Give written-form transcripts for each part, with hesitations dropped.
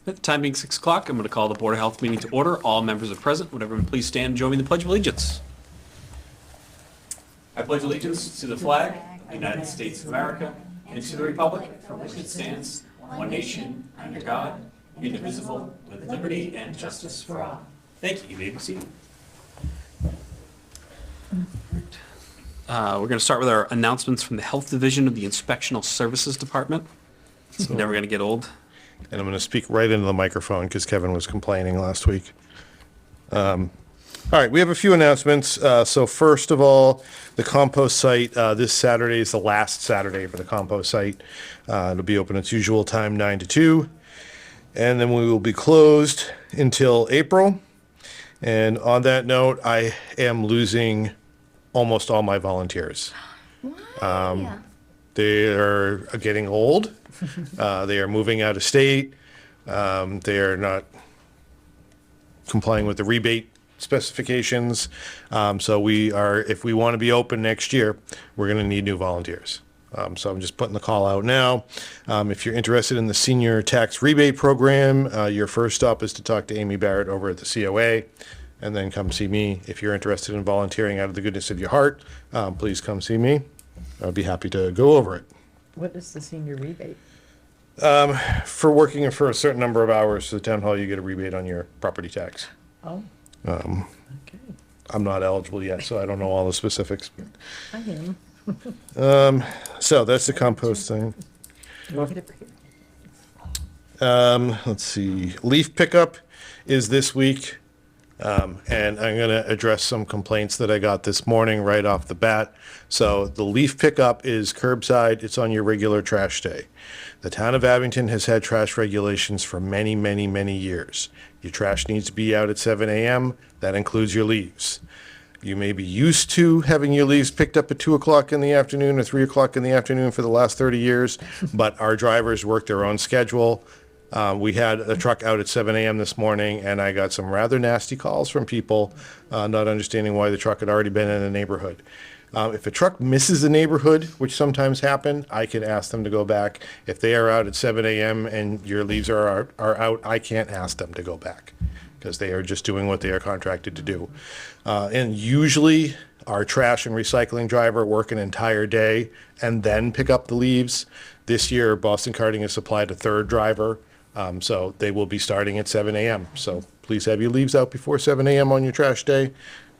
At the time being 6 o'clock, I'm going to call the Board of Health meeting to order. All members are present. Would everyone please stand and join me in the Pledge of Allegiance? I pledge allegiance to the flag of the United States of America and to the republic for which it stands, one nation, under God, indivisible, with liberty and justice for all. Thank you. You may be seated. We're going to start with our announcements from the Health Division of the Inspectional Services Department. It's never going to get old. And I'm going to speak right into the microphone because Kevin was complaining last week. All right, we have a few announcements. So first of all, the compost site, this Saturday is the last Saturday for the compost site. It'll be open its usual time, 9 to 2. And then we will be closed until April. And on that note, I am losing almost all my volunteers. Why? They are getting old. They are moving out of state. They are not complying with the rebate specifications. So we are, if we want to be open next year, we're going to need new volunteers. So I'm just putting the call out now. If you're interested in the senior tax rebate program, your first stop is to talk to Amy Barrett over at the COA, and then come see me. If you're interested in volunteering out of the goodness of your heart, please come see me. I'd be happy to go over it. What is the senior rebate? For working for a certain number of hours to the town hall, you get a rebate on your property tax. Oh, okay. I'm not eligible yet, so I don't know all the specifics. I am. So that's the compost thing. Let's see. Leaf pickup is this week. And I'm going to address some complaints that I got this morning right off the bat. So the leaf pickup is curbside. It's on your regular trash day. The town of Abington has had trash regulations for many, many, many years. Your trash needs to be out at 7 a.m. That includes your leaves. You may be used to having your leaves picked up at 2 o'clock in the afternoon or 3 o'clock in the afternoon for the last 30 years, but our drivers work their own schedule. We had a truck out at 7 a.m. this morning, and I got some rather nasty calls from people not understanding why the truck had already been in a neighborhood. If a truck misses a neighborhood, which sometimes happen, I can ask them to go back. If they are out at 7 a.m. and your leaves are out, I can't ask them to go back because they are just doing what they are contracted to do. And usually our trash and recycling driver work an entire day and then pick up the leaves. This year, Boston Carting has supplied a third driver. So they will be starting at 7 a.m. So please have your leaves out before 7 a.m. on your trash day.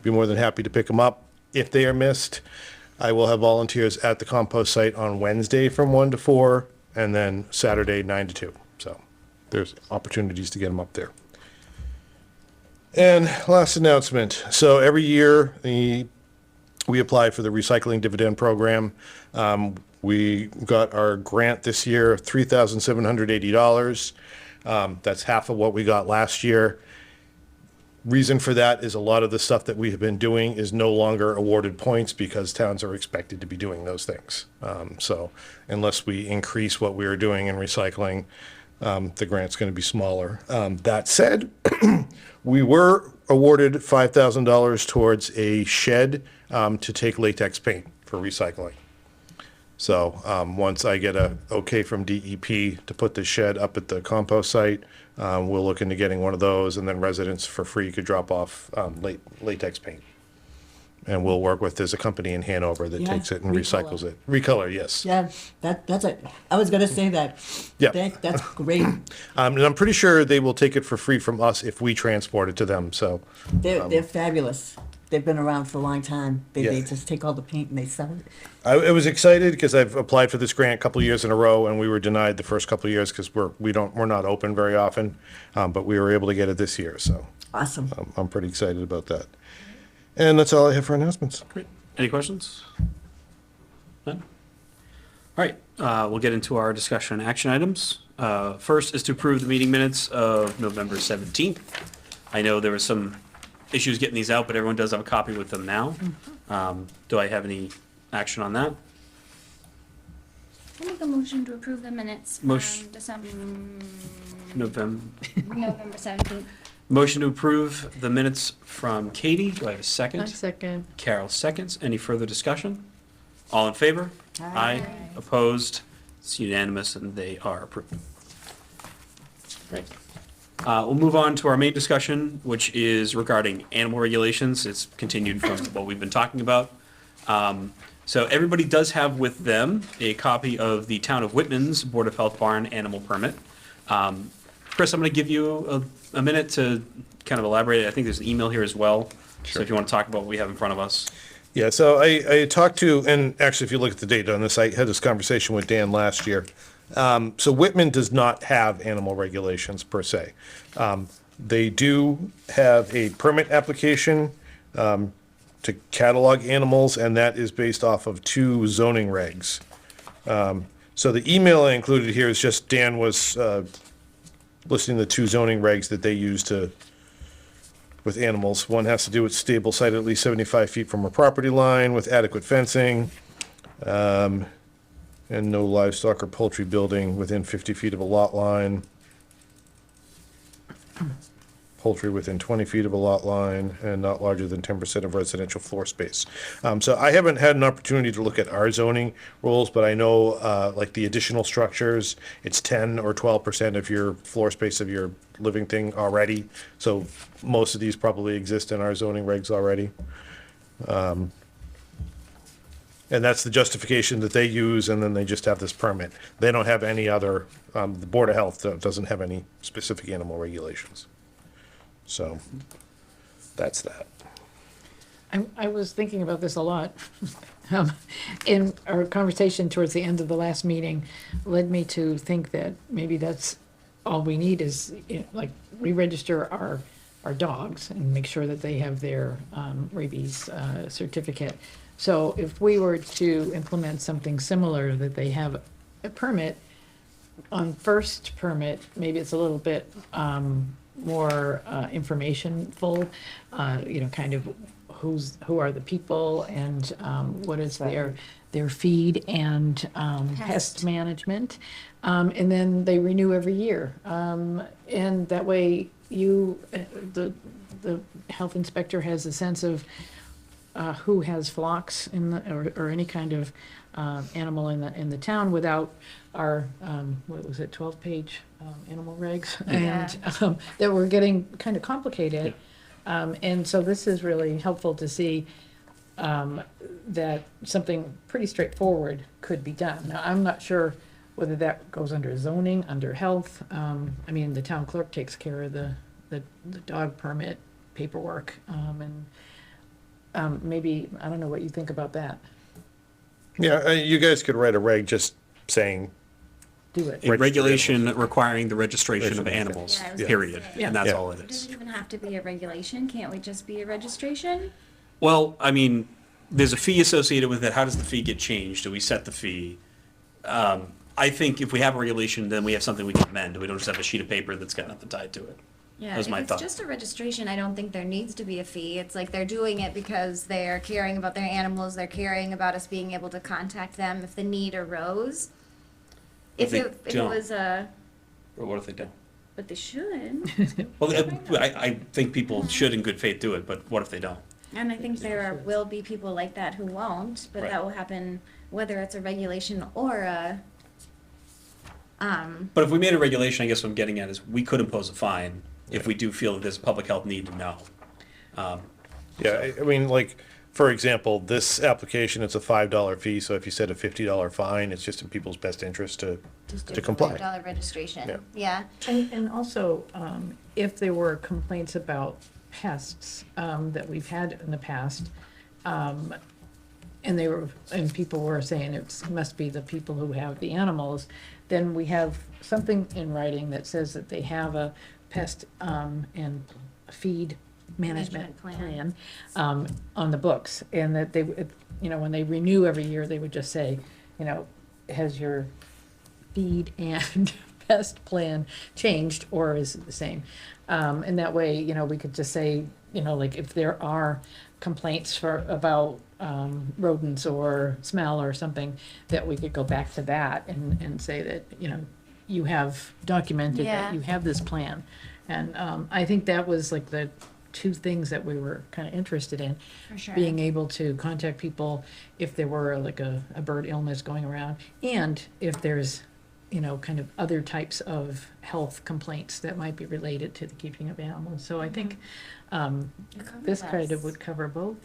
Be more than happy to pick them up. If they are missed, I will have volunteers at the compost site on Wednesday from 1 to 4, and then Saturday 9 to 2. So there's opportunities to get them up there. And last announcement. So every year we apply for the recycling dividend program. We got our grant this year, $3,780. That's half of what we got last year. Reason for that is a lot of the stuff that we have been doing is no longer awarded points because towns are expected to be doing those things. So unless we increase what we are doing in recycling, the grant's going to be smaller. That said, we were awarded $5,000 towards a shed to take latex paint for recycling. So once I get a okay from DEP to put the shed up at the compost site, we'll look into getting one of those, and then residents for free could drop off latex paint. And we'll work with, there's a company in Hanover that takes it and recycles it. Recolor, yes. Yeah, that's it. I was gonna say that. Yeah. That's great. And I'm pretty sure they will take it for free from us if we transport it to them, so. They're fabulous. They've been around for a long time. They Yeah. just take all the paint and they sell it. I was excited because I've applied for this grant a couple of years in a row, and we were denied the first couple of years because we're not open very often, but we were able to get it this year, so Awesome. I'm pretty excited about that. And that's all I have for announcements. Great. Any questions? None? All right, we'll get into our discussion and action items. First is to approve the meeting minutes of November 17th. I know there was some issues getting these out, but everyone does have a copy with them now. Do I have any action on that? I'll make a motion to approve the minutes from November. November 17th. Motion to approve the minutes from Katie. Do I have a second? I second. Carol seconds. Any further discussion? All in favor? Aye. Opposed? It's unanimous and they are approved. Right. We'll move on to our main discussion, which is regarding animal regulations. It's continued from what we've been talking about. So everybody does have with them a copy of the Town of Whitman's Board of Health Barn Animal Permit. Chris, I'm going to give you a minute to kind of elaborate. I think there's an email here as well. So if you want to talk about what we have in front of us. Yeah, so I talked to, and actually, if you look at the date on this, I had this conversation with Dan last year. So Whitman does not have animal regulations per se. They do have a permit application to catalog animals, and that is based off of 2 zoning regs. So the email I included here is just Dan was listing the 2 zoning regs that they use with animals. One has to do with stable site at least 75 feet from a property line with adequate fencing, and no livestock or poultry building within 50 feet of a lot line. Poultry within 20 feet of a lot line and not larger than 10% of residential floor space. So I haven't had an opportunity to look at our zoning rules, but I know like the additional structures, it's 10 or 12% of your floor space of your living thing already. So most of these probably exist in our zoning regs already. And that's the justification that they use, and then they just have this permit. They don't have any other, the Board of Health doesn't have any specific animal regulations. So that's that. I was thinking about this a lot. In our conversation towards the end of the last meeting led me to think that maybe that's all we need is, like, re-register our dogs and make sure that they have their rabies certificate. So if we were to implement something similar, that they have a permit, on first permit, maybe it's a little bit more information-full, kind of who are the people and what is their feed and pest management. And then they renew every year. And that way the health inspector has a sense of who has flocks or any kind of animal in the town without our, 12-page animal regs? Yeah. And that were getting kind of complicated. And so this is really helpful to see that something pretty straightforward could be done. Now, I'm not sure whether that goes under zoning, under health. I mean, the town clerk takes care of the dog permit paperwork. And maybe, I don't know what you think about that. Yeah, you guys could write a reg just saying, Do it. A regulation requiring the registration of Registration. animals, Yeah, I was gonna period. say. And that's Yeah. all it Does is. it even have to be a regulation? Can't we just be a registration? Well, I mean, there's a fee associated with it. How does the fee get changed? Do we set the fee? I think if we have a regulation, then we have something we can amend. We don't just have a sheet of paper that's got nothing tied to it. Yeah, That was if my it's thought. just a registration, I don't think there needs to be a fee. It's like they're doing it because they're caring about their animals, they're caring about us being able to contact them if the need arose. If they If it don't. was a, Or what if they don't? but they should. Well, I think people should in good faith do it, but what if they don't? And I think will be people like that who won't, but Right. that will happen whether it's a regulation or a, But if we made a regulation, I guess what I'm getting at is we could impose a fine if we do feel that there's a public health need to know. yeah, I mean, like, for example, this application, it's a $5 fee, so if you set a $50 fine, it's just in people's best interest to just To do comply. $5 registration. Yeah. Yeah. And also, if there were complaints about pests that we've had in the past, and people were saying it must be the people who have the animals, then we have something in writing that says that they have a pest and feed management Management plan on the books, and that they, when they renew every year, they would just say, has your feed and pest plan changed, or is it the same? And that way, we could just say, like, if there are complaints about rodents or smell or something, that we could go back to that and say that, you have documented Yeah. that you have this plan. And I think that was like the two things that we were kind of interested in. For sure. Being able to contact people if there were like a bird illness going around, and if there's you know, kind of other types of health complaints that might be related to the keeping of animals. So I think this kind of would cover both.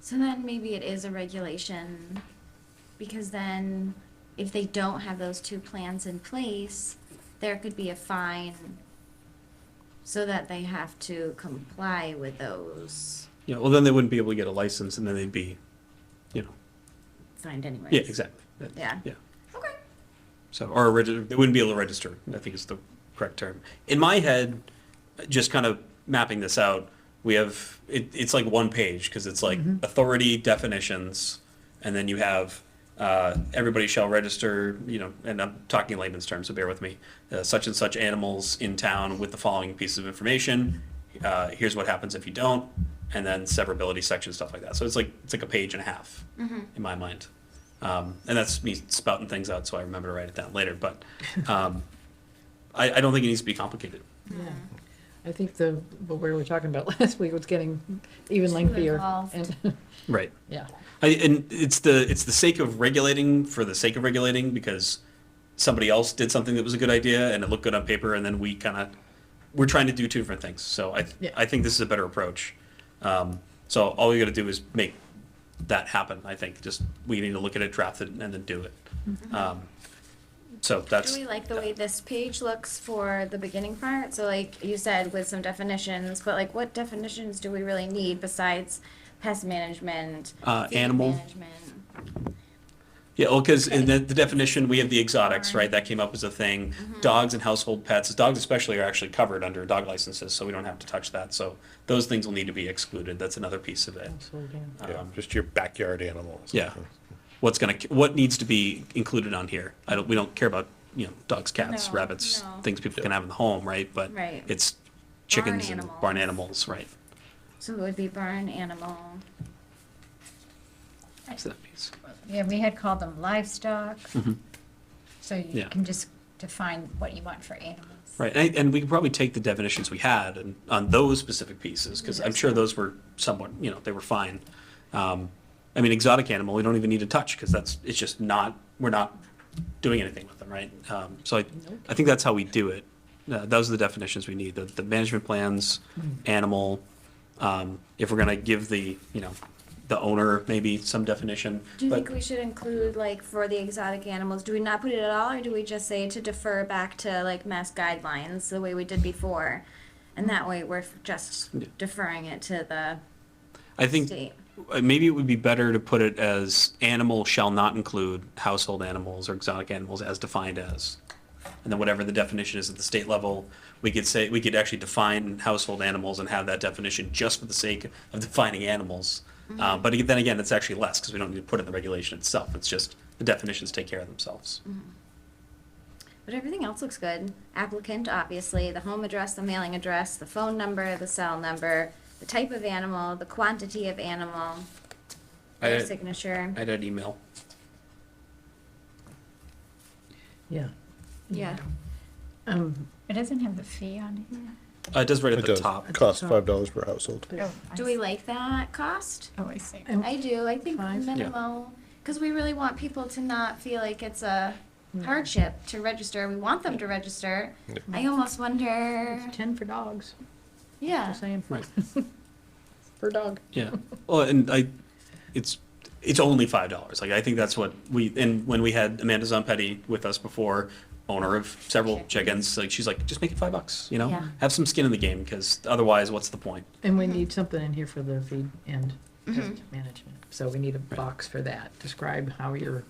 So then maybe it is a regulation, because then if they don't have those two plans in place, there could be a fine so that they have to comply with those. Yeah, well, then they wouldn't be able to get a license, and then they'd be, you know, Fined anyways. yeah, exactly. Yeah. Yeah. Okay. So, or they wouldn't be able to register, I think is the correct term. In my head, just kind of mapping this out, we have, it's like one page, because it's like authority definitions, and then you have, everybody shall register, you know, and I'm talking in layman's terms, so bear with me, such and such animals in town with the following pieces of information. Here's what happens if you don't, and then severability section, stuff like that. So it's like a page and a half in my mind. And that's me spouting things out, so I remember to write it down later. But I don't think it needs to be complicated. Yeah. I think what we were talking about last week was getting even lengthier. involved. And, Right. yeah. And it's the sake of regulating for the sake of regulating, because somebody else did something that was a good idea and it looked good on paper, and then we're trying to do two different things. So Yeah. I think this is a better approach. So all we got to do is make that happen. I think just we need to look at it, draft it, and then do it. So that's. Do we like the way this page looks for the beginning part? So like you said, with some definitions, but like what definitions do we really need besides pest management, feed Animal. management? Yeah, well, because in the definition, we have the exotics, right? That came up as a thing. Dogs and household pets, dogs especially, are actually covered under dog licenses, so we don't have to touch that. So those things will need to be excluded. That's another piece of it. Absolutely. Yeah, just your backyard animals. Yeah. What needs to be included on here? We don't care about, you know, dogs, cats, No, rabbits, no. things people can have in the home, right? But Right. it's chickens and animals. barn animals, right? So it would be barn animal. So that piece. Yeah, we had called them livestock. Mhm. So you Yeah. can just define what you want for animals. Right, and we could probably take the definitions we had and on those specific pieces, because I'm sure those were somewhat, you know, they were fine. I mean, exotic animal, we don't even need to touch, because it's just not, we're not doing anything with them, right? So I think that's how we do it. Those are the definitions we need, the management plans, animal, if we're gonna give the, you know, the owner maybe some definition. Do you but- think we should include, like, for the exotic animals, do we not put it at all, or do we just say to defer back to, like, mass guidelines, the way we did before? And that way, we're just Yeah. deferring it to the I think state. maybe it would be better to put it as animal shall not include household animals or exotic animals as defined as. And then whatever the definition is at the state level, we could actually define household animals and have that definition just for the sake of defining animals. But then again, it's actually less, because we don't need to put it in the regulation itself. It's just the definitions take care of themselves. But everything else looks good. Applicant, obviously, the home address, the mailing address, the phone number, the cell number, the type of animal, the quantity of animal, their signature. I'd add email. Yeah. Yeah. It doesn't have the fee on here. It does right at It the does. top. Cost $5 per household. Oh, Do we like that cost? Oh, I see. And- I do. I think Five? minimal, because we really want people to not feel like it's a hardship to register. We want them to register. I almost wonder, 10 for dogs, yeah. just saying. Right. Per dog. Yeah. Well, and it's only $5. Like, I think that's what and when we had Amanda Zampetti with us before, owner of several chickens, like, she's like, just make it $5, you know? Yeah. Have some skin in the game, because otherwise, what's the point? And we need something in here for the feed and pest management. So we need a box for that. Describe how you're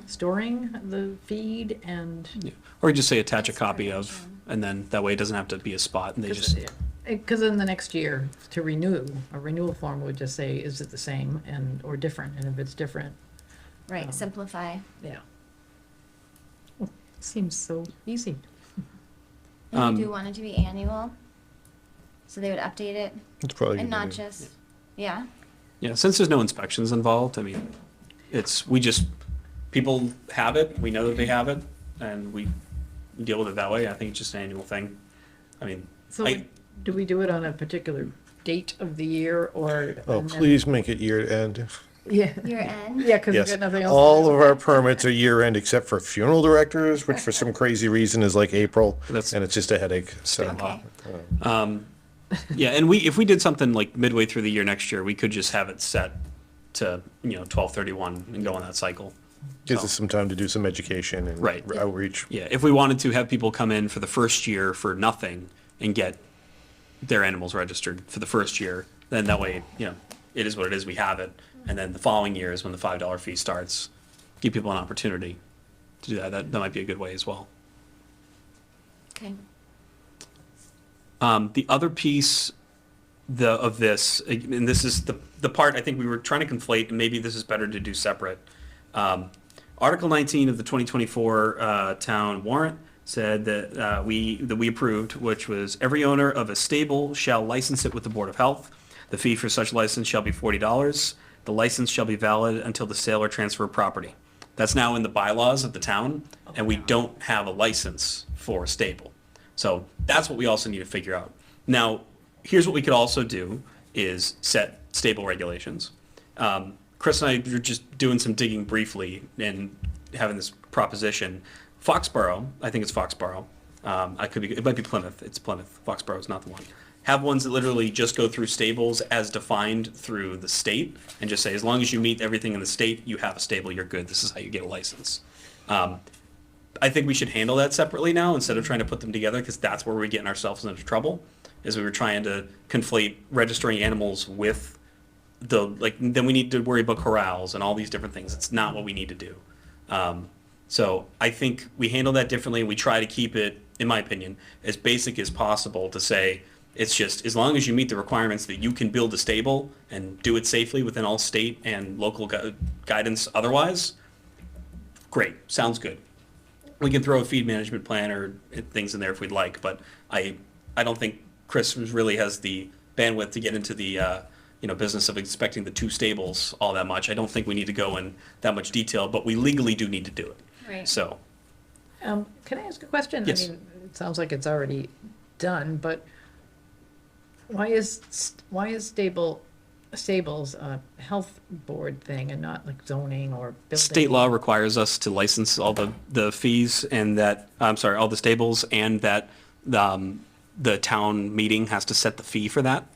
storing the feed and. Yeah. Or you just say attach a That's copy of, information. and then that way it doesn't have to be a spot, and they just, Because in the next year, to renew, a renewal form would just say, is it the same or different? And if it's different, Right, simplify. yeah. Seems so easy. And we do want it to be annual, so they would update it, It's probably. and not gonna be- just, yeah. yeah, since there's no inspections involved, I mean, people have it, we know that they have it, and we deal with it that way. I think it's just an annual thing. I mean, So do we do it on a particular date of the year or? Oh, and then- please make it year end. Yeah, Year end? yeah, because we've Yes, got nothing else. all of our permits are year-end except for funeral directors, which for some crazy reason is like April, That's- and it's just a headache, so. Okay. Yeah, and if we did something like midway through the year next year, we could just have it set to, 12/31 and go on that cycle. Gives us some time to do some education and Right. outreach. Yeah, if we wanted to have people come in for the first year for nothing and get their animals registered for the first year, then that way, it is what it is, we have it. And then the following year is when the $5 fee starts. Give people an opportunity to do that. That might be a good way as well. Okay. The other piece of this, and this is the part I think we were trying to conflate, and maybe this is better to do separate. Article 19 of the 2024 town warrant said that we approved, which was every owner of a stable shall license it with the Board of Health. The fee for such license shall be $40. The license shall be valid until the sale or transfer of property. That's now in the bylaws of the town, and we don't have a license for a stable. So that's what we also need to figure out. Now, here's what we could also do is set stable regulations. Chris and I were just doing some digging briefly and having this proposition. Foxborough, I think it's Foxborough. It might be Plymouth. It's Plymouth. Foxborough is not the one. Have ones that literally just go through stables as defined through the state and just say, as long as you meet everything in the state, you have a stable, you're good. This is how you get a license. I think we should handle that separately now instead of trying to put them together, because that's where we're getting ourselves into trouble, is we were trying to conflate registering animals with then we need to worry about corrals and all these different things. It's not what we need to do. So I think we handle that differently. We try to keep it, in my opinion, as basic as possible to say, it's just, as long as you meet the requirements that you can build a stable and do it safely within all state and local guidance otherwise, great, sounds good. We can throw a feed management plan or things in there if we'd like, but I don't think Chris really has the bandwidth to get into the business of inspecting the 2 stables all that much. I don't think we need to go in that much detail, but we legally do need to do it. Right. So, Can I ask a question? Yes. I mean, it sounds like it's already done, but why is stables a health board thing and not like zoning or building? state law requires us to license all the fees and all the stables, and that the town meeting has to set the fee for that.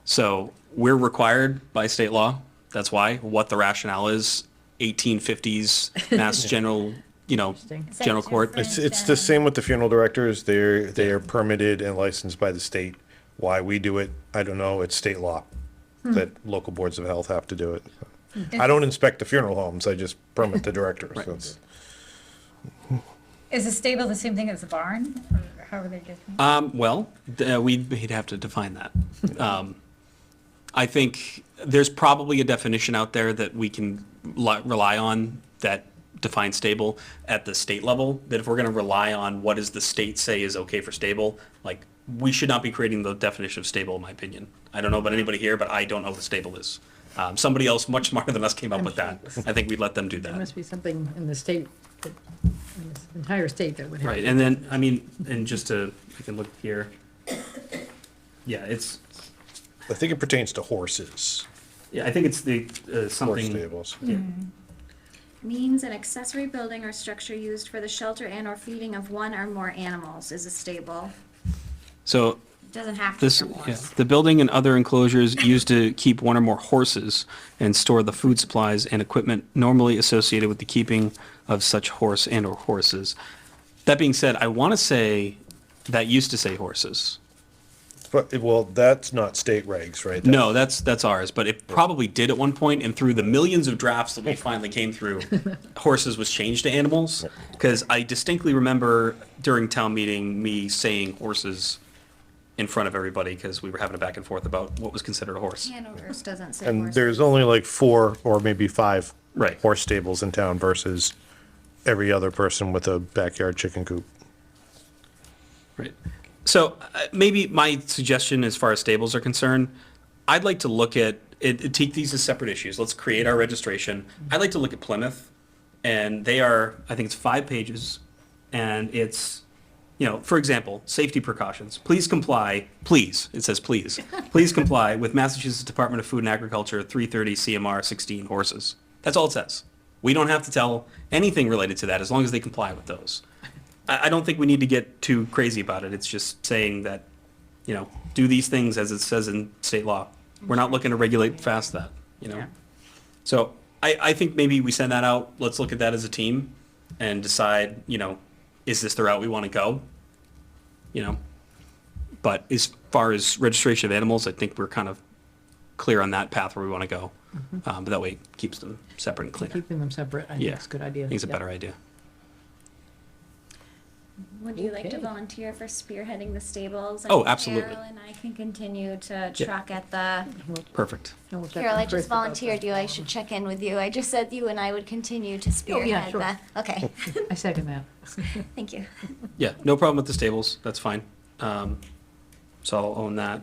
So we're required by state law. That's why, what the rationale is, 1850s Mass General, Interesting. Is that General Court. different It's the than- same with the funeral directors. They are permitted and licensed by the state. Why we do it, I don't know. It's state law that local boards of health have to do it. I don't inspect the funeral homes. I just permit the directors. Right. So it's- Is a stable the same thing as a barn, or how are they different? We'd have to define that. I think there's probably a definition out there that we can rely on that defines stable at the state level, that if we're going to rely on what does the state say is okay for stable, like, we should not be creating the definition of stable, in my opinion. I don't know about anybody here, but I don't know what stable is. Somebody else much smarter than us came up with that. I think we'd let them do There that. must be something in the state, in this entire state that would have. Right, and then, I mean, and just to, I can look here. Yeah, I think it pertains to horses, I think it's the, horse something. stables. Means an accessory building or structure used for the shelter and or feeding of one or more animals is a stable. So Doesn't have to this, be a yeah, horse. the building and other enclosures used to keep one or more horses and store the food supplies and equipment normally associated with the keeping of such horse and or horses. That being said, I want to say that used to say horses. But, well, that's not state regs, right? No, that's ours, but it probably did at one point, and through the millions of drafts that we finally came through, horses was changed to animals. Because I distinctly remember during town meeting, me saying horses in front of everybody, because we were having a back and forth about what was considered a horse. Hanover's doesn't say And horse. there's only like 4 or maybe 5 Right. horse stables in town versus every other person with a backyard chicken coop. Right. So maybe my suggestion as far as stables are concerned, I'd like to look at, take these as separate issues. Let's create our registration. I'd like to look at Plymouth, and they are, I think it's 5 pages, and it's, you know, for example, safety precautions. Please comply, please, it says please, please comply with Massachusetts Department of Food and Agriculture 330 CMR 16 horses. That's all it says. We don't have to tell anything related to that as long as they comply with those. I don't think we need to get too crazy about it. It's just saying that, you know, do these things as it says in state law. We're not looking to regulate past that, you know? Yeah. So I think maybe we send that out. Let's look at that as a team and decide, you know, is this the route we want to go? You know, but as far as registration of animals, I think we're kind of clear on that path where we want to go. But that way it keeps them separate and clear. Keeping them separate, I think Yeah. is a good idea. I think it's a Yeah. better idea. Would you like to Okay. volunteer for spearheading the stables? Oh, And absolutely. Carol and I can continue to Yeah. track at the, Perfect. No, we'll check Carol, I with Chris just about volunteered you, I should check in with you. I just said you and I would continue to spearhead sure. the, okay, that. I second that. thank you. Yeah, no problem with the stables. That's fine. So I'll own that.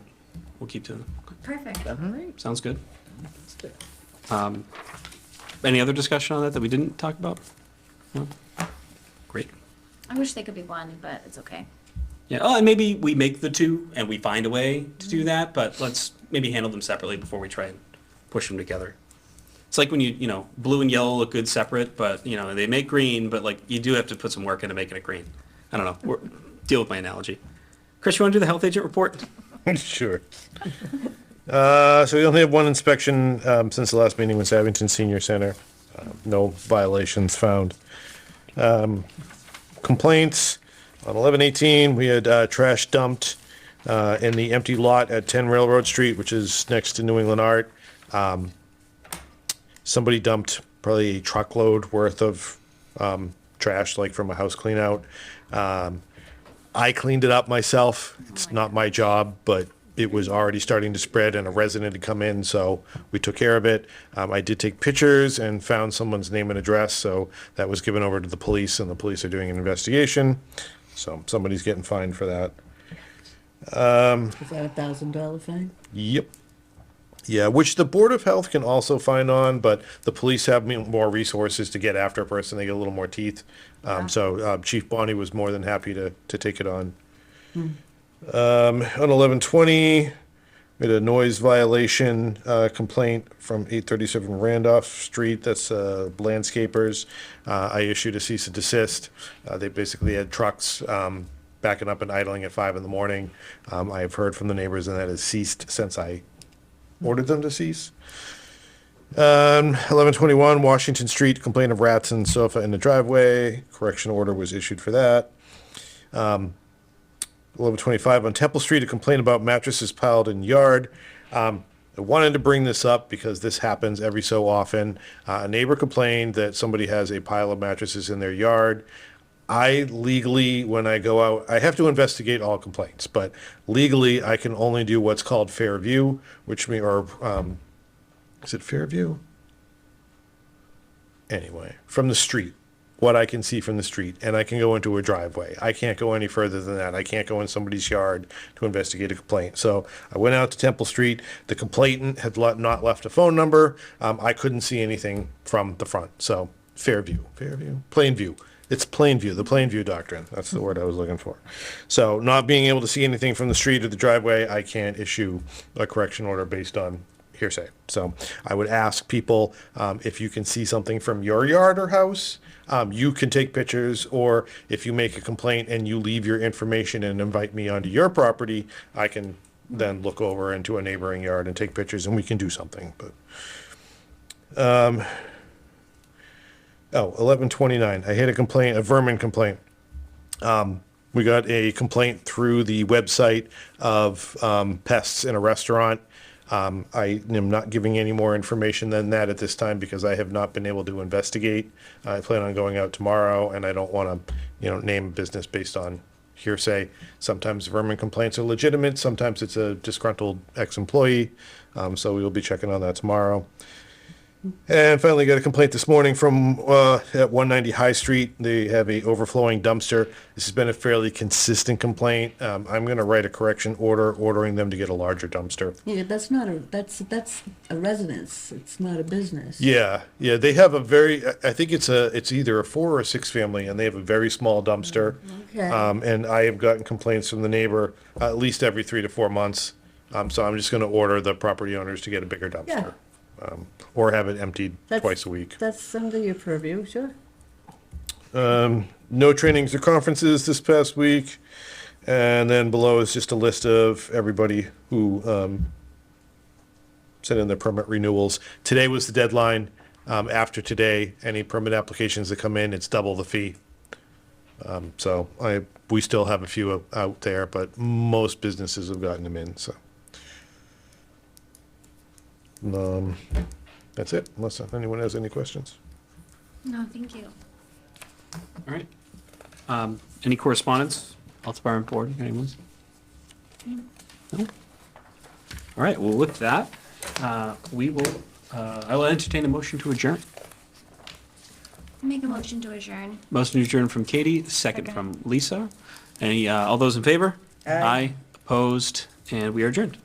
We'll keep doing it. Perfect. All right. Sounds good. Let's do it. Any other discussion on that we didn't talk about? No? Great. I wish they could be one, but it's okay. Yeah, oh, and maybe we make the two and we find a way to do that, but let's maybe handle them separately before we try and push them together. It's like when you know, blue and yellow look good separate, but, you know, they make green, but like, you do have to put some work into making it green. I don't know. Deal with my analogy. Chris, you want to do the health agent report? Sure. So we only have one inspection since the last meeting with Abington Senior Center. No violations found. Complaints, on 11/18, we had trash dumped in the empty lot at 10 Railroad Street, which is next to New England Art. Somebody dumped probably a truckload worth of trash, like from a house clean out. I cleaned it up myself. It's not my job, but it was already starting to spread and a resident had come in, so we took care of it. I did take pictures and found someone's name and address, so that was given over to the police and the police are doing an investigation. So somebody's getting fined for that. Is that $1,000 fine? Yep. Yeah, which the Board of Health can also fine on, but the police have more resources to get after a person. They get a little more teeth. So Chief Bonnie was more than happy to take it on. On 11/20, we had a noise violation complaint from 837 Randolph Street. That's landscapers. I issued a cease and desist. They basically had trucks backing up and idling at 5 in the morning. I have heard from the neighbors and that has ceased since I ordered them to cease. 11/21 Washington Street, complaint of rats and sofa in the driveway. Correction order was issued for that. 11/25 on Temple Street, a complaint about mattresses piled in yard. I wanted to bring this up because this happens every so often. A neighbor complained that somebody has a pile of mattresses in their yard. I legally, when I go out, I have to investigate all complaints, but legally, I can only do what's called fair view, which means, is it fair view? Anyway, from the street, what I can see from the street, and I can go into a driveway. I can't go any further than that. I can't go in somebody's yard to investigate a complaint. So I went out to Temple Street. The complainant had not left a phone number. I couldn't see anything from the front. So fair view, plain view. It's plain view, the plain view doctrine. That's the word I was looking for. So not being able to see anything from the street or the driveway, I can't issue a correction order based on hearsay. So I would ask people, if you can see something from your yard or house, you can take pictures, or if you make a complaint and you leave your information and invite me onto your property, I can then look over into a neighboring yard and take pictures and we can do something. But 11/29, I had a complaint, a vermin complaint. We got a complaint through the website of pests in a restaurant. I am not giving any more information than that at this time because I have not been able to investigate. I plan on going out tomorrow, and I don't want to, name a business based on hearsay. Sometimes vermin complaints are legitimate. Sometimes it's a disgruntled ex-employee. So we will be checking on that tomorrow. And finally, got a complaint this morning from at 190 High Street. They have a overflowing dumpster. This has been a fairly consistent complaint. I'm going to write a correction order ordering them to get a larger dumpster. Yeah, that's not a, that's a residence, it's not a business. Yeah, they have a very, I think it's either a 4 or a 6 family, and they have a very small dumpster. Okay. And I have gotten complaints from the neighbor at least every 3 to 4 months. So I'm just going to order the property owners to get a bigger dumpster. Or have it emptied That's- twice a week. That's under your purview, sure. No trainings or conferences this past week. And then below is just a list of everybody who sent in their permit renewals. Today was the deadline. After today, any permit applications that come in, it's double the fee. So we still have a few out there, but most businesses have gotten them in, so. That's it, unless anyone has any questions. No, thank you. All right. Any correspondence? Health Department Board, anyone? No? All right, well, with that, I will entertain a motion to adjourn. Make a motion to adjourn. Motion to adjourn from Katie, second from Lisa. All those in favor? Aye. Opposed, and we are adjourned.